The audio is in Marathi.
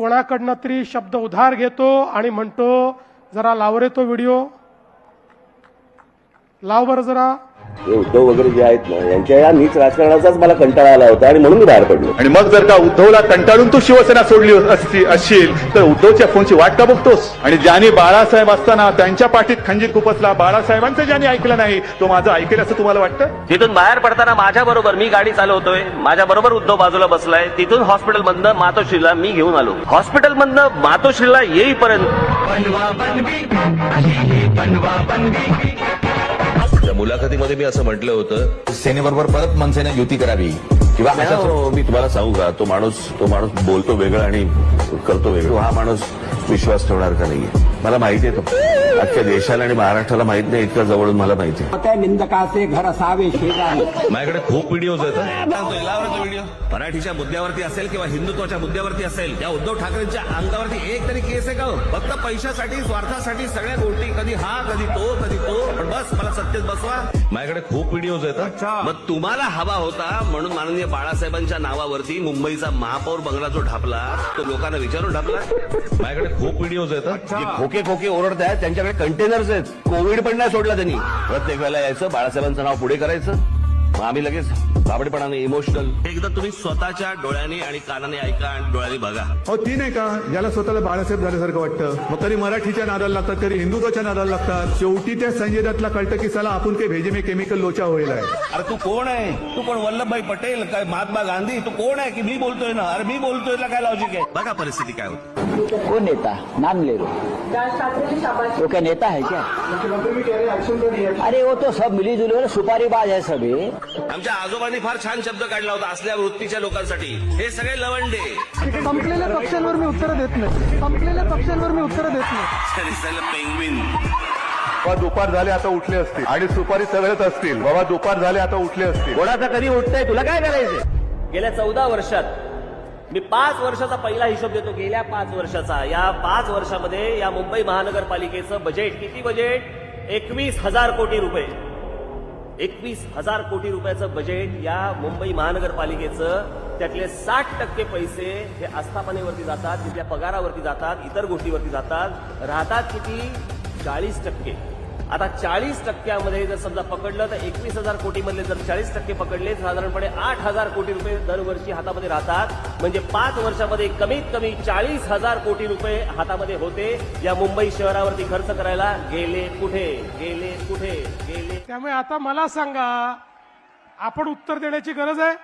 कोणाकडनं तरी शब्द उधार घेतो आणि म्हणतो जरा लाव रे तो व्हिडिओ, लाव बरं जरा. हे उद्धव वगैरे जे आहेत ना, यांच्या या नीच राजकारणाचाच मला कंटाळा आला होता आणि म्हणून मी बाहेर पडलो. आणि मग जर का उद्धवला कंटाळून तू शिवसेना सोडली असशील तर उद्धवच्या फोनची वाट का बघतोस? आणि ज्यांनी बाळासाहेब असताना त्यांच्या पाठीत खंजीर खुपसला, बाळासाहेबांचं ज्यांनी ऐकलं नाही तो माझं ऐकेल असं तुम्हाला वाटतं? तिथून बाहेर पडताना माझ्या बरोबर मी गाडी चालवतोय, माझ्या बरोबर उद्धव बाजूला बसलाय. तिथून हॉस्पिटल मधनं मातोश्रीला मी घेऊन आलो. हॉस्पिटल मधनं मातोश्रीला येईपर्यंत त्या मुलाखतीमध्ये मी असं म्हटलं होतं, सेनेबरोबर परत मनसेने युती करावी किंवा मी तुम्हाला सांगू का, तो माणूस बोलतो वेगळं आणि करतो वेगळं. हा माणूस विश्वास ठेवणार का नाहीये मला माहिती आहे. तो अख्ख्या देशाला आणि महाराष्ट्राला माहित नाही, इतकं जवळून मला माहिती आहे. त्या निंदकाचे घर असावे शेजारी. माझ्याकडे खूप व्हिडिओज आहेत. व्हिडिओ मराठीच्या मुद्द्यावरती असेल किंवा हिंदुत्वाच्या मुद्द्यावरती असेल, त्या उद्धव ठाकरेंच्या अंगावरती एक तरी केस आहे का? फक्त पैशासाठी, स्वार्थासाठी सगळ्या गोष्टी, कधी हा कधी तो कधी तो, पण बस मला सत्तेत बसवा. माझ्याकडे खूप व्हिडिओज आहेत. मग तुम्हाला हवा होता म्हणून माननीय बाळासाहेबांच्या नावावरती मुंबईचा महापौर बंगला जो ढापला तो लोकांना विचारून ढापला. माझ्याकडे खूप व्हिडिओज आहेत. खोके खोके ओरडत आहेत, त्यांच्याकडे कंटेनर्स आहेत. कोविड पण नाही सोडला त्यांनी. प्रत्येक वेळेला यायचं, बाळासाहेबांचं नाव पुढे करायचं, मग आम्ही लगेच साबडेपणाने इमोशनल. एकदा तुम्ही स्वतःच्या डोळ्याने आणि कानाने ऐका आणि डोळ्याने बघा. हो ती नाही का ज्याला स्वतःला बाळासाहेब झाल्यासारखं वाटतं, मग कधी मराठीच्या नादाला लागतात, कधी हिंदुत्वाच्या नादाला लागतात. शेवटी त्या संजय दत्तला कळतं की साला आपण काही भेजे में केमिकल लोचा होईल आहे. अरे तू कोण आहे? तू कोण? वल्लभभाई पटेल काय महात्मा गांधी? तू कोण आहे की मी बोलतोय ना? अरे मी बोलतोय ना, काय लॉजिक आहे? बघा परिस्थिती काय होती. वो नेता नाम ले लो, वो क्या नेता है क्या? अरे वो तो सब मिली जुली सुपारीबाज है सभी. आमच्या आजोबांनी फार छान शब्द काढला होता असल्या वृत्तीच्या लोकांसाठी. हे सगळे लवंडे. संपलेल्या पक्षांवर मी उत्तर देत नाही, संपलेल्या पक्षांवर मी उत्तर देत नाही. पेंग्विन. बाबा दुपार झाले आता उठले असतील आणि सुपारी सगळेच असतील. बाबा दुपार झाले आता उठले असतील. कोणाचा कधी उठतंय, तुला काय करायचं? गेल्या 14 वर्षात मी 5 वर्षाचा पहिला हिशोब देतो. गेल्या 5 वर्षाचा, या 5 वर्षामध्ये या मुंबई महानगरपालिकेचं बजेट किती? बजेट 21,000 कोटी रुपये. 21,000 कोटी रुपयाचं बजेट या मुंबई महानगरपालिकेचं. त्यातले 60% पैसे हे आस्थापनेवरती जातात, तिथल्या पगारावरती जातात, इतर गोष्टीवरती जातात. राहतात किती? 40%. आता 40%मध्ये जर समजा पकडलं तर 21,000 कोटी मधले जर 40% पकडले, साधारणपणे 8,000 कोटी रुपये दरवर्षी हातामध्ये राहतात. म्हणजे 5 वर्षामध्ये कमीत कमी 40,000 कोटी रुपये हातामध्ये होते. या मुंबई शहरावरती खर्च करायला गेले कुठे? गेले कुठे? गेले. त्यामुळे आता मला सांगा, आपण उत्तर देण्याची गरज आहे.